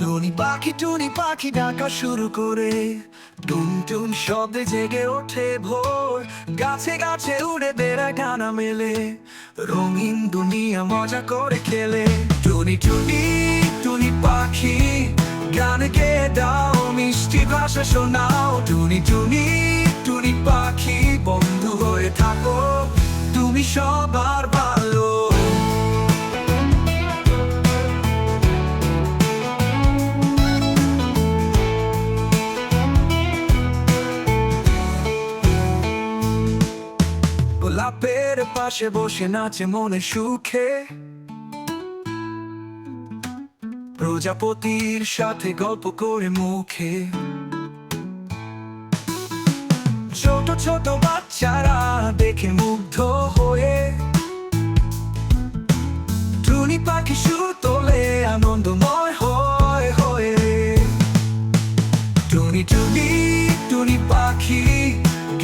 টুনি পাখি ডাকা শুরু করে, টুন টুন শব্দে জেগে ওঠে ভোর। গাছে গাছে উড়ে বেড়ায় ডানা মেলে, রঙিন দুনিয়া মজা করে খেলে। টুনি টুনি টুনি পাখি গান গেয়ে দাও, মিষ্টি ভাষা শোনাও। টুনি টুনি টুনি পাখি বন্ধু হয়ে থাকো, তুমি সবার ভালো। গোলাপের পাশে বসে নাচে মনে সুখে, প্রজাপতির সাথে গল্প করে মুখে। ছোট ছোট বাচ্চারা দেখে মুগ্ধ হয়ে, টুনি পাখি সুর তোলে আনন্দময় হয়ে হয়ে। টুনি টুনি টুনি পাখি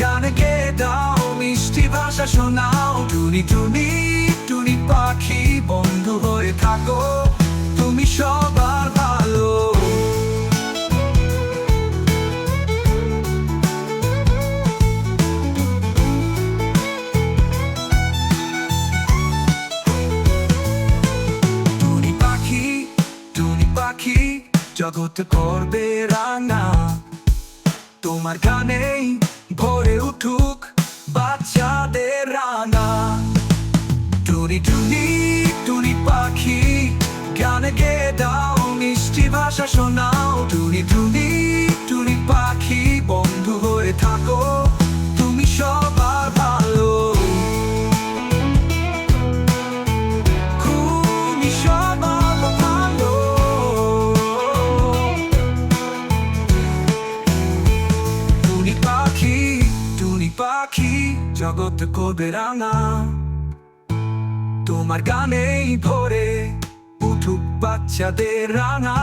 গান গেয়ে দাও, মিষ্টি ভাষা শোনাও। টুনি টুনি টুনি পাখি বন্ধু হয়ে থাকো, তুমি সবার ভালো। টুনি পাখি জগৎ করবে রাঙা, তোমার গানেই ভরে উঠুক বাচ্চাদের রাঙা। টুনি টুনি টুনি পাখি গান গেয়ে দাও, মিষ্টি ভাষা শোনাও। টুনি টুনি টুনি পাখি বন্ধু হয়ে থাকো, তুমি সবার ভালো। তুমি সবার ভালো। টুনি পাখি জগৎ করবে রাঙা, তোমার গানেই ভরে উঠুক বাচ্চাদের রাঙা।